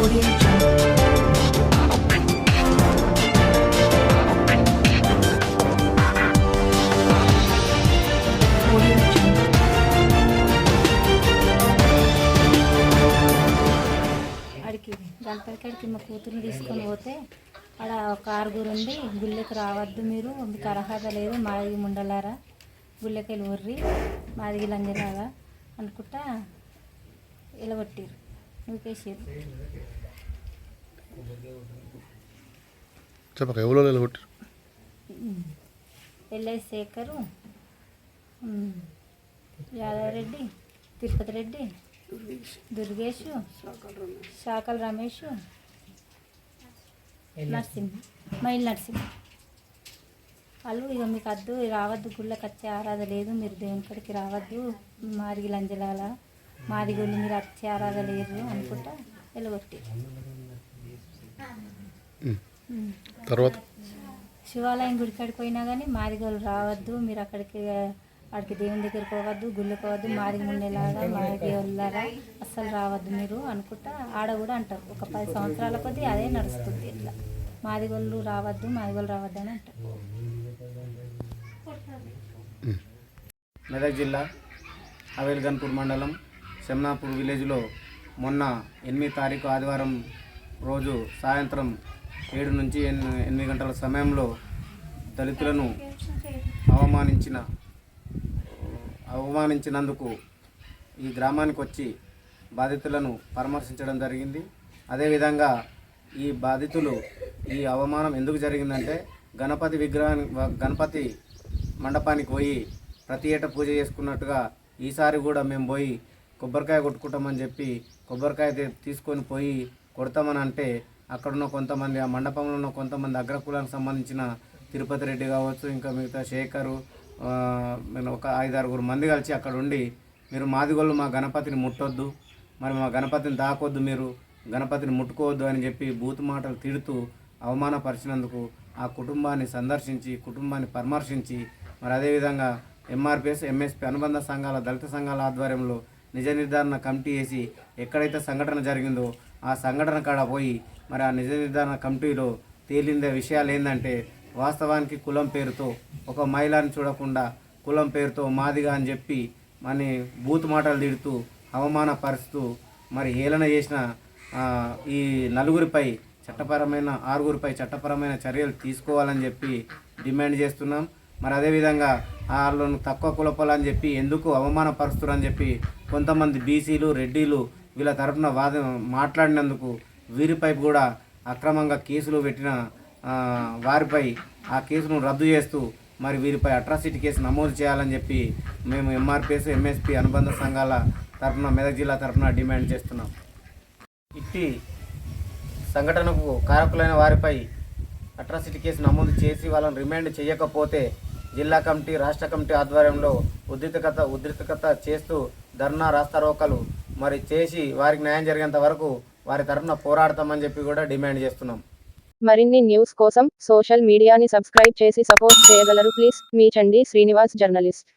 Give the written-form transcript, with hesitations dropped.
ఆడికి గణపతికాడికి మా కూతురుని తీసుకొని పోతే ఆడ ఒక ఆరుగురు ఉండి గుళ్ళకి రావద్దు, మీరు మీకు అర్హత లేదు, మాదిగి ముండలారా గుళ్ళకెళ్ళి వర్రి మాదిగి లంజలాగా అనుకుంటా ఎలగొట్టిరు, నూకేసారు. ఎల్ఐ శేఖరు, యాదవరెడ్డి, తిరుపతి రెడ్డి, దుర్గేష్, శాకల్ రమేష్, నరసింహ, మైల్ నరసింహ వాళ్ళు ఇక మీకు వద్దు, రావద్దు, గుళ్ళకి వచ్చే ఆరాధన లేదు, మీరు దేవుని కాడికి రావద్దు, మాదిగి లంజలాల మాదిగోళ్ళు మీరు వచ్చే ఆరాధన లేదు అనుకుంటా ఎలగొట్టి తర్వాత శివాలయం గుడికాడికి పోయినా కానీ మాదిగోళ్ళు రావద్దు, మీరు అక్కడికి దేవుని దగ్గరికి పోవద్దు, గుళ్ళకి పోవద్దు, మాదిగి ఉండేలాగా మాదిగోళ్ళారా అస్సలు రావద్దు మీరు అనుకుంటా ఆడ కూడా అంటారు. ఒక 10 సంవత్సరాల కొద్దీ అదే నడుస్తుంది. ఇట్లా మాదిగోళ్ళు రావద్దు అని అంటారు. మెదక్ జిల్లా అవేల్గన్పూర్ మండలం శమనాపూర్ విలేజ్లో మొన్న 8 తారీఖు ఆదివారం రోజు సాయంత్రం 7 నుంచి 8 గంటల సమయంలో దళితులను అవమానించినందుకు ఈ గ్రామానికి వచ్చి బాధితులను పరామర్శించడం జరిగింది. అదేవిధంగా ఈ బాధితులు ఈ అవమానం ఎందుకు జరిగిందంటే గణపతి మండపానికి పోయి ప్రతి ఏటా పూజ చేసుకున్నట్టుగా ఈసారి కూడా మేము పోయి కొబ్బరికాయ కొట్టుకుంటామని చెప్పి కొబ్బరికాయ తీసుకొని పోయి కొడతామని అంటే అక్కడున్న కొంతమంది, ఆ మండపంలో ఉన్న కొంతమంది అగ్రకులానికి సంబంధించిన తిరుపతి రెడ్డి కావచ్చు, ఇంకా మిగతా శేఖరు, ఒక 5-6 మంది కలిసి అక్కడ ఉండి మీరు మాదిగోళ్ళు మా గణపతిని ముట్టొద్దు, మరి మా గణపతిని తాకొద్దు, మీరు గణపతిని ముట్టుకోవద్దు అని చెప్పి బూతు మాటలు తిడుతూ అవమానపరిచినందుకు ఆ కుటుంబాన్ని సందర్శించి కుటుంబాన్ని పరామర్శించి మరి అదేవిధంగా ఎంఆర్పిఎస్ ఎంఎస్పి అనుబంధ సంఘాల దళిత సంఘాల ఆధ్వర్యంలో నిజ నిర్ధారణ కమిటీ వేసి ఎక్కడైతే సంఘటన జరిగిందో ఆ సంఘటన కాడ పోయి మరి ఆ నిజ నిర్ధారణ కమిటీలో తేలిందే విషయాలు ఏంటంటే వాస్తవానికి కులం పేరుతో ఒక మహిళని చూడకుండా కులం పేరుతో మాదిగా అని చెప్పి మరి బూత్ మాటలు తిడుతూ అవమానపరుస్తూ మరి హేళన చేసిన ఈ నలుగురిపై ఆరుగురిపై చట్టపరమైన చర్యలు తీసుకోవాలని చెప్పి డిమాండ్ చేస్తున్నాం. మరి అదేవిధంగా వాళ్ళను తక్కువ కులపాలని చెప్పి ఎందుకు అవమానపరుస్తున్నారని చెప్పి కొంతమంది బీసీలు రెడ్డిలు వీళ్ళ తరఫున మాట్లాడినందుకు వీరిపై కూడా అక్రమంగా కేసులు పెట్టిన వారిపై ఆ కేసును రద్దు చేస్తూ మరి వీరిపై అట్రాసిటీ కేసు నమోదు చేయాలని చెప్పి మేము ఎంఆర్పిఎస్ ఎంఎస్పి అనుబంధ సంఘాల తరఫున మెదక్ జిల్లా తరఫున డిమాండ్ చేస్తున్నాం. ఇట్టి సంఘటనకు కారకులైన వారిపై అట్రాసిటీ కేసు నమోదు చేసి వాళ్ళని రిమాండ్ చేయకపోతే జిల్లా కమిటీ రాష్ట్ర కమిటీ ఆధ్వర్యంలో ఉద్రిక్తత చేస్తూ ధర్నా రాస్తారోకలు మరి చేసి వారికి న్యాయం జరిగేంత వరకు వారి తరఫున పోరాడతామని చెప్పి కూడా డిమాండ్ చేస్తున్నాం. మరిన్ని న్యూస్ కోసం సోషల్ మీడియాని సబ్స్క్రైబ్ చేసి సపోర్ట్ చేయగలరు please. Me Chandi Srinivas journalist.